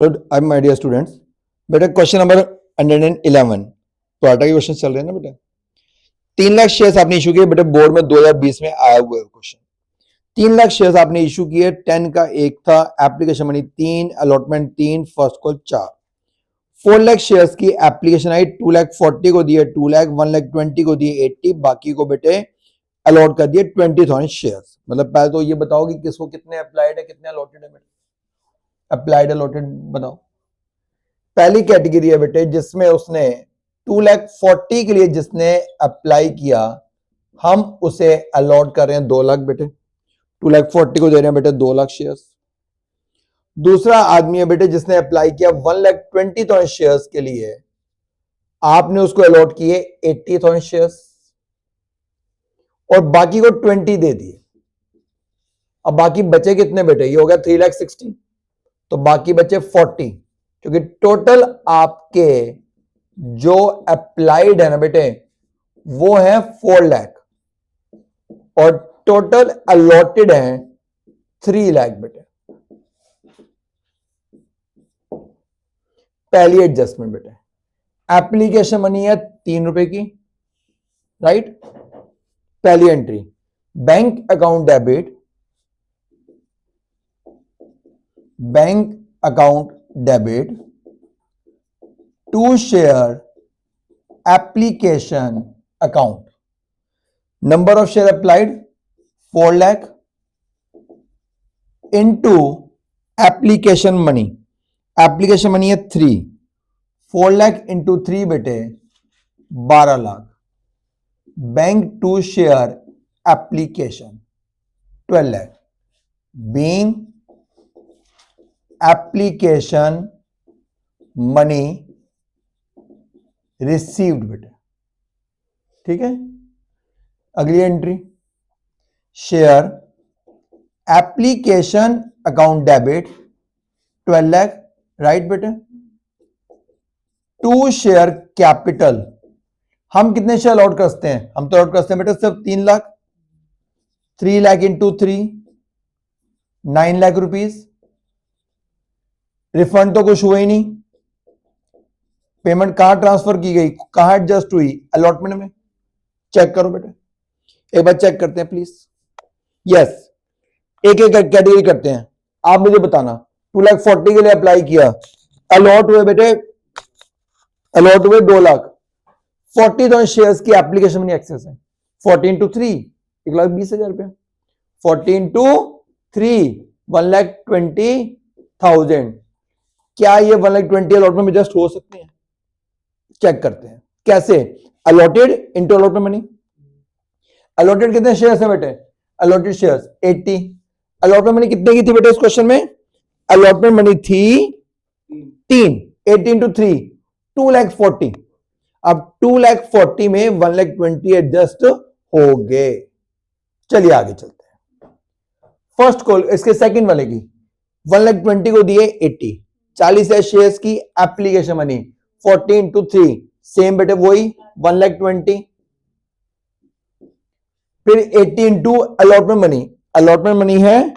Good I my dear students. बेटा question number 111 तो आटा के क्वेश्चन चल रहे हैं ना बेटा। 3 लाख शेयर्स आपने इशू किए बेटा, बोर्ड में 2020 में आया हुआ है क्वेश्चन। 3 लाख शेयर्स आपने इशू किए, 10 का एक था, application money 3, allotment 3, first call 4। 4 lakh shares की एप्लीकेशन आई, 2,40,000 को दिए 2 लाख, 1,20,000 को दिए 80, बाकी को बेटे अलॉट कर दिए 20,000 शेयर्स। मतलब पहले तो ये बताओ कि किसको कितने अप्लाइड है, कितने अलॉटेड है बेटा। अप्लाइड अलॉटेड बताओ। पहली कैटेगरी है बेटे जिसमें उसने 2,40,000 के लिए जिसने अप्लाई किया, हम उसे अलॉट कर रहे हैं 2 लाख बेटे। 2,40,000 को दे रहे हैं बेटे 2 लाख शेयर्स। दूसरा आदमी है बेटे जिसने अप्लाई किया 1,20,000 शेयर्स के लिए, आपने उसको अलॉट किए 80,000 शेयर्स और बाकी को 20 दे दिए। अब बाकी बचे कितने बेटे, ये हो गया 3,60,000, तो बाकी बचे 40, क्योंकि टोटल आपके जो अप्लाइड है ना बेटे वो है 4 लाख और टोटल अलॉटेड है 3 लाख बेटे। पहली एडजस्टमेंट बेटे, एप्लीकेशन मनी है 3 रुपए की, राइट। पहली entry, bank account debit, bank account debit to share application account. Number of share applied 4 lakh into application money, application money है 3, 4 लाख इंटू 3 बेटे 12 lakh. Bank to share application 12 lakh being application money received बेटे, ठीक है। अगली entry, share application account debit 12 lakh, right बेटे। To share capital, हम कितने share allot करते हैं, हम तो अलॉट करते हैं बेटे सिर्फ 3 lakh. 3 lakh into 3 9 lakh rupees. Refund तो कुछ हुआ ही नहीं, पेमेंट कहां ट्रांसफर की गई, कहां एडजस्ट हुई, अलॉटमेंट में। चेक करो बेटे, एक बार चेक करते हैं प्लीज। यस, एक एक कैटेगरी करते हैं। आप मुझे बताना, 2,40,000 के लिए अप्लाई किया, अलॉट हुए बेटे, अलॉट हुए 2 लाख। 40,000 शेयर्स की एप्लीकेशन मनी एक्सेस है। 40 इंटू 3 1,20,000 रुपया, 40 इंटू 3 1,20,000। क्या ये 1,20,000 अलॉटमेंट में जस्ट हो सकते हैं? चेक करते हैं कैसे। Allotted into allotment money. Allotted कितने शेयर्स है बेटे, अलॉटेड शेयर्स 80। अलॉटमेंट मनी कितने की थी बेटे इस क्वेश्चन में, अलॉटमेंट मनी थी 3, 80 इंटू 3 2,40,000। अब 2,40,000 में 1,20,000 एडजस्ट हो गए। चलिए आगे चलते हैं। फर्स्ट कॉल इसके सेकंड वाले की 1,20,000 को दिए 80, 40 है शेयर्स की एप्लीकेशन मनी 40 इंटू 3 सेम बेटे वही 1,20,000। फिर 80 into allotment money, allotment money है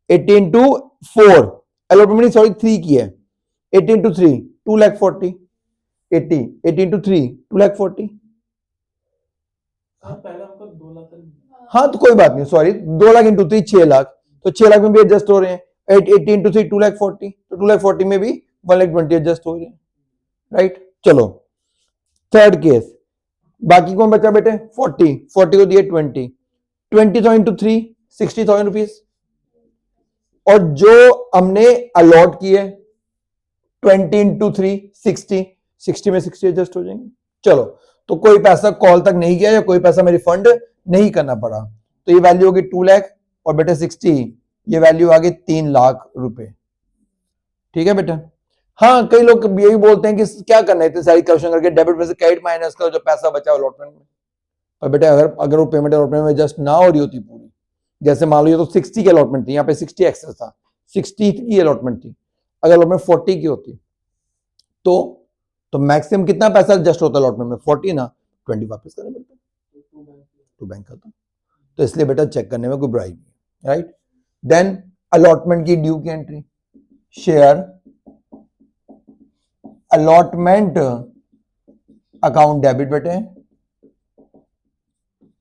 80 इंटू 4, अलॉटमेंट मनी सॉरी 3 की है, 80 इंटू 3 2,40,000, 80 इंटू 3 2,40,000। हाँ तो कोई बात नहीं, सॉरी 2 लाख इंटू 3 6 लाख, तो 6 लाख में भी एडजस्ट हो रहे हैं। 80 इंटू 3 2,40,000, तो 2,40,000 में भी 1,20,000 एडजस्ट हो रहे हैं, राइट। चलो थर्ड केस, बाकी कौन बचा बेटे 40, 40 को दिए 20, 20,000 इंटू 3 60,000 रुपीज। और जो हमने अलॉट किए 20 इंटू 3 60, 60 में 60 एडजस्ट हो जाएंगे। चलो, तो कोई पैसा कॉल तक नहीं किया या कोई पैसा में रिफंड नहीं करना पड़ा, तो ये वैल्यू होगी 2 लाख और बेटे 60, ये वैल्यू आ गई 3 लाख रुपए, ठीक है बेटा। हाँ कई लोग ये भी बोलते हैं कि क्या करना है इतनी सारी कैलकुलेशन करके, डेबिट में से क्रेडिट माइनस करो जो पैसा बचा अलॉटमेंट में। पर बेटे अगर वो पेमेंट अलॉटमेंट में जस्ट ना हो रही होती पूरी, जैसे मान लो ये तो 60 की अलॉटमेंट थी, यहाँ पे 60 एक्सेस था, 60 की अलॉटमेंट थी, अगर अलॉटमेंट 40 की होती तो मैक्सिमम कितना पैसा एडजस्ट होता है अलॉटमेंट में 40 ना, 20 वापस करने पड़ता तो बैंक का तो इसलिए बेटा चेक करने में कोई बुराई नहीं, राइट। देन अलॉटमेंट की ड्यू की entry, share allotment account debit बेटे,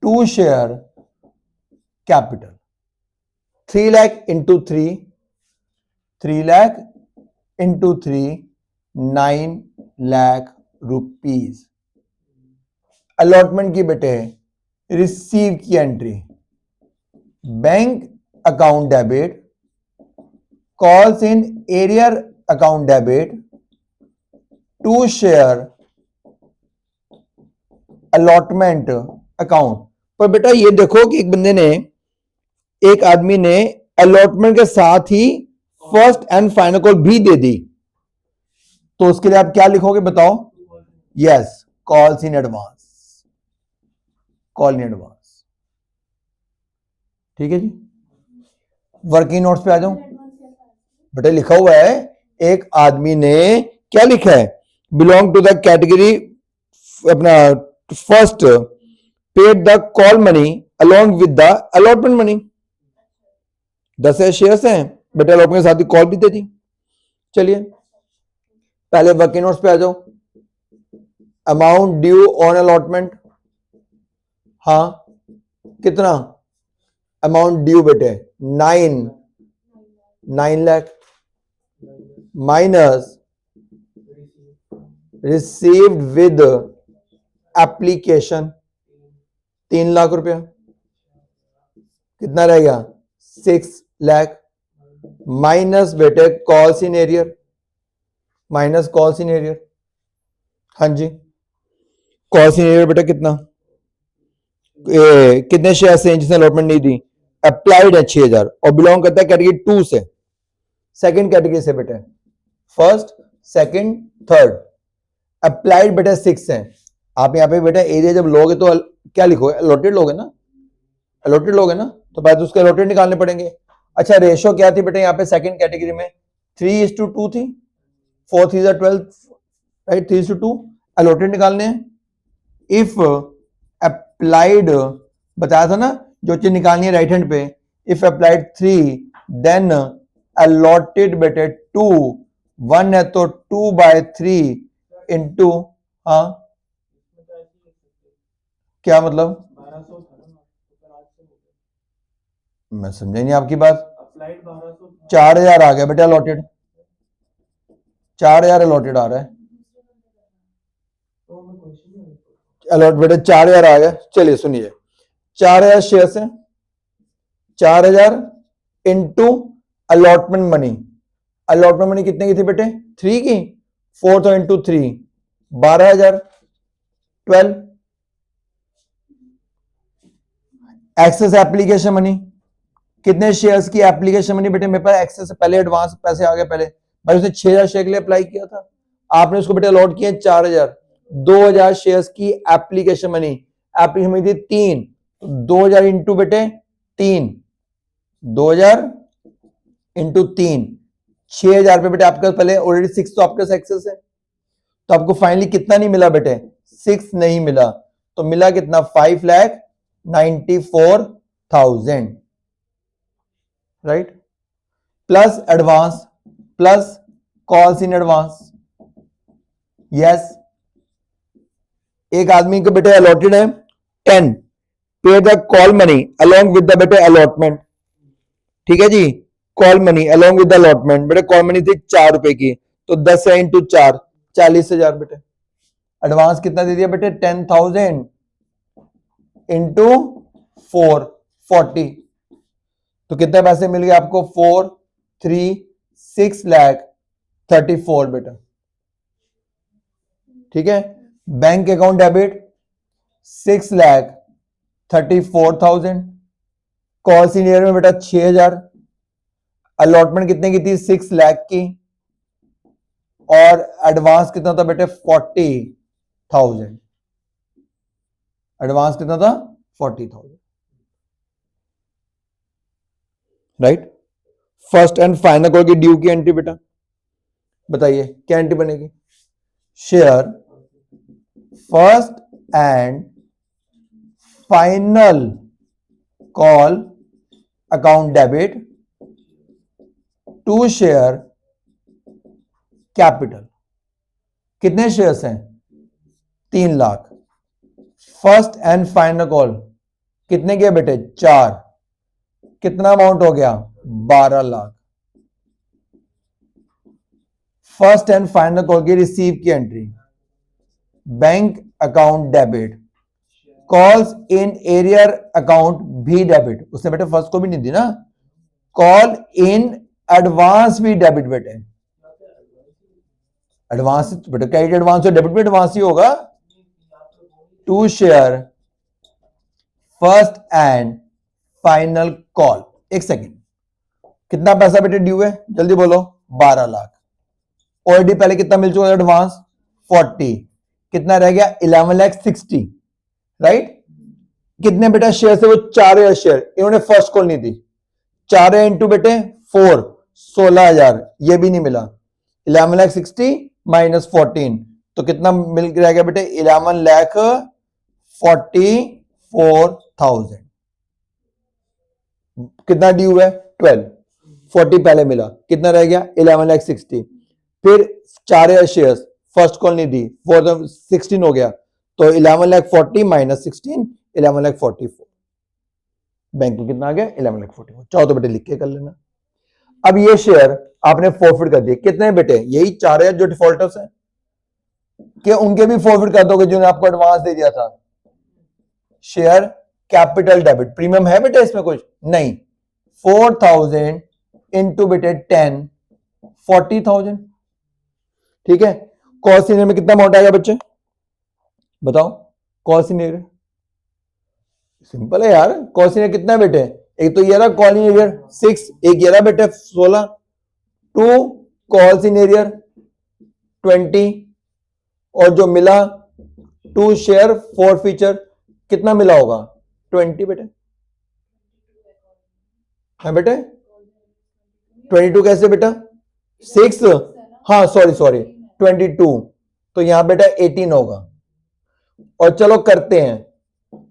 to share capital. 3 lakh into 3 lakh into 9 lakh rupees. Allotment की बेटे रिसीव की entry, bank account debit calls in arrear account debit to share allotment account. पर बेटा ये देखो कि एक बंदे ने, एक आदमी ने अलॉटमेंट के साथ ही फर्स्ट एंड फाइनल कॉल भी दे दी, तो उसके लिए आप क्या लिखोगे बताओ? Yes, calls in advance, call in advance. ठीक है जी, वर्किंग नोट्स पे आ जाओ बेटा। लिखा हुआ है, एक आदमी ने क्या लिखा है? बिलोंग टू द कैटेगरी अपना first paid the call money along with the allotment money. 10 shares हैं बेटा, अलॉटमेंट के साथ ही कॉल भी दे दी। चलिए पहले वर्किंग नोट्स पे आ जाओ। अमाउंट ड्यू ऑन अलॉटमेंट, हाँ कितना अमाउंट ड्यू बेटे? 9 lakh minus received with application 3 lakh रुपया, कितना रहेगा? 6 लाख माइनस बेटे calls in arrear, minus calls in arrear. हाँ जी, कॉल्स इन एरियर बेटा कितना? कितने शेयर से जिसने अलॉटमेंट नहीं दी? अप्लाइड है 6000 और बिलोंग करता है कैटेगरी 2 से, सेकंड कैटेगरी से बेटा, फर्स्ट सेकंड थर्ड। अप्लाइड बेटा 6 है। आप यहाँ पे बेटा एरिया जब लोगे तो क्या लिखोगे? अलॉटेड लोगे ना, अलॉटेड लोगे ना, तो बाद उसके अलॉटेड निकालने पड़ेंगे। अच्छा रेशो क्या थी बेटा यहाँ पे सेकंड कैटेगरी में? 3:2 थी, 4 3 12, राइट, 3:2 अलॉटेड निकालने हैं। इफ अप्लाइड बताया था ना, जो चीज निकालनी है राइट हैंड पे, इफ अप्लाइड 3 देन अलॉटेड बेटे 2, 1 है तो 2/3 इंटू, हाँ क्या मतलब? मैं समझा नहीं आपकी बात। 4000 आ गया बेटा अलॉटेड, 4000 अलॉटेड आ रहा है, अलॉट बेटा 4000 आ गया। चलिए सुनिए, 4000 शेयर है, 4000 into allotment money. Allotment money कितने की थी बेटे? 3 की, 4 तो इंटू 3 12,000, 12। एक्सेस एप्लीकेशन मनी, कितने शेयर्स की एप्लीकेशन मनी बेटे मेरे पास? एक्सेस से पहले एडवांस पैसे आ गए पहले, भाई उसने 6000 शेयर के लिए अप्लाई किया था, आपने उसको बेटे अलॉट किया 4000, 2000 शेयर्स की एप्लीकेशन मनी। एप्लीकेशन मनी थी 3, 2000 इंटू बेटे 3, 2000 इंटू 3 6000 पे बेटे आपके पास पहले ऑलरेडी 6 तो आपके पास एक्सेस है, तो आपको फाइनली कितना नहीं मिला बेटे? 6 नहीं मिला, तो मिला कितना? 5,94,000, right, plus advance plus calls in advance. Yes, एक आदमी को बेटे अलॉटेड है 10, pay the call money along with the बेटे अलॉटमेंट। ठीक है जी, call money along with the allotment बेटे, कॉल मनी थी 4 रुपए की, तो 10 है इंटू 4 40,000 बेटे। एडवांस कितना दे दिया बेटे? 10,000 इंटू 4 40, तो कितने पैसे मिल गए आपको? 4,36,34 बेटा। ठीक है, bank account debit 6,34,000, call senior में बेटा 6,000, अलॉटमेंट कितने की थी? 6 लाख की, और एडवांस कितना था बेटे? 40,000। एडवांस कितना था? 40,000, right. First and final call की ड्यू की एंट्री बेटा बताइए क्या एंट्री बनेगी? Share first and final call account debit to share capital. कितने शेयर्स हैं? 3 lakh. First and final call कितने के बेटे? 4। कितना अमाउंट हो गया? 12 lakh. First and final call की रिसीव की entry, bank account debit, calls in arrear account भी डेबिट। उसने बेटे फर्स्ट को भी नहीं दी ना, कॉल इन एडवांस भी डेबिट बेटे। एडवांस बेटे क्रेडिट एडवांस और डेबिट में एडवांस ही होगा। To share first and final call. एक सेकेंड, कितना पैसा बेटे ड्यू है? जल्दी बोलो। 12 लाख। ऑलरेडी पहले कितना मिल चुका है एडवांस? 40। कितना रह गया? 11,60,000 राइट। कितने बेटा शेयर से? वो 4 शेयर। इन्होंने फर्स्ट कॉल नहीं दी। 4 इंटू बेटे 4, 16,000। ये भी नहीं मिला। 11,60,000 माइनस 14 तो कितना मिल रह गया बेटे? 11,44,000। कितना ड्यू है? 12। 40 पहले मिला, कितना रह गया? 11,60,000। फिर 4 शेयर, फर्स्ट कॉल नहीं दी, 16 हो गया, तो 11,40,000 माइनस 16, 11,44,000। बैंक में कितना आ गया? 11,44,000। चाहो तो बेटे लिख के कर लेना। अब ये शेयर आपने फॉरफिट कर दिए। कितने बेटे? यही 4 जो डिफॉल्टर्स हैं, कि उनके भी फॉरफिट कर दोगे जिन्होंने आपको एडवांस दे दिया था। शेयर कैपिटल डेबिट, प्रीमियम है बेटे इसमें कुछ नहीं। 4,000 इंटू बेटे 10, 40,000। ठीक है। कॉल सीनियर में कितना अमाउंट आएगा बच्चे? बताओ। कॉल सीनियर सिंपल है यार। कॉल सीनियर कितना है बेटे? एक तो ये रहा कॉल सीनियर 6, एक ये रहा बेटे 16, 2 कॉल सीनियर 20, और जो मिला 2 शेयर 4 फीचर, कितना मिला होगा? 20 बेटे। है बेटे? 22 कैसे बेटा? 6, हाँ सॉरी 22, तो यहां बेटा 18 होगा। और चलो करते हैं,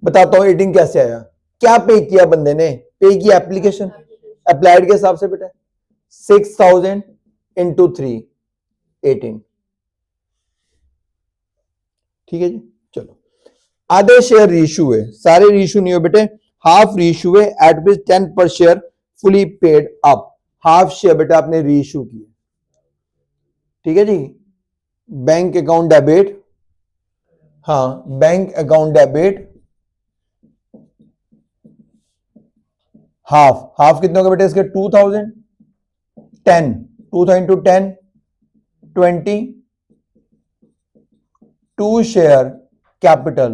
बताता हूं 18 कैसे आया। क्या पे किया बंदे ने? पे किया एप्लीकेशन अप्लाइड के हिसाब से बेटा। 6,000 इंटू 3, 18। ठीक है जी। चलो आधे शेयर रीइश्यू है, सारे रीइश्यू नहीं हो बेटे, हाफ रीइश्यू है at rupees 10 per share, fully paid up. Half share बेटा आपने रीइश्यू किया। ठीक है जी। बैंक अकाउंट डेबिट, हाँ bank account debit half. Half कितने होगा बेटे इसके? 2,000, 10, 2,000 into 10, 20, 2 share capital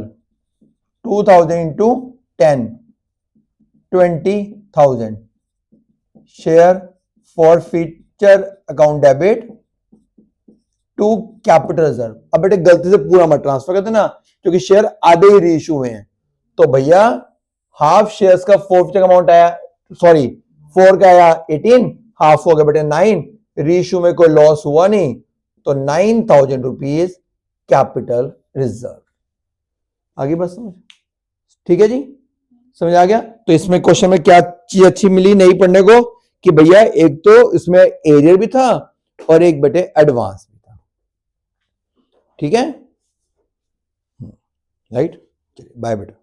2,000 into 10, 20,000 share forfeiture account debit to capital reserve. अब बेटे गलती से पूरा मत ट्रांसफर करते ना, क्योंकि शेयर आधे ही रीइश्यू हुए हैं। तो भैया हाफ शेयर्स का फॉरफिचर अमाउंट आया, सॉरी 4 का आया 18, हाफ हो गया बेटे 9, रीइश्यू में कोई लॉस हुआ नहीं, तो 9,000 रुपीज कैपिटल रिजर्व। आगे बस समझ? ठीक है जी, समझ आ गया? तो इसमें क्वेश्चन में क्या चीज अच्छी मिली नहीं पढ़ने को, कि भैया एक तो इसमें एरियर भी था और एक बेटे एडवांस भी था। ठीक है, राइट। बाय बेटा।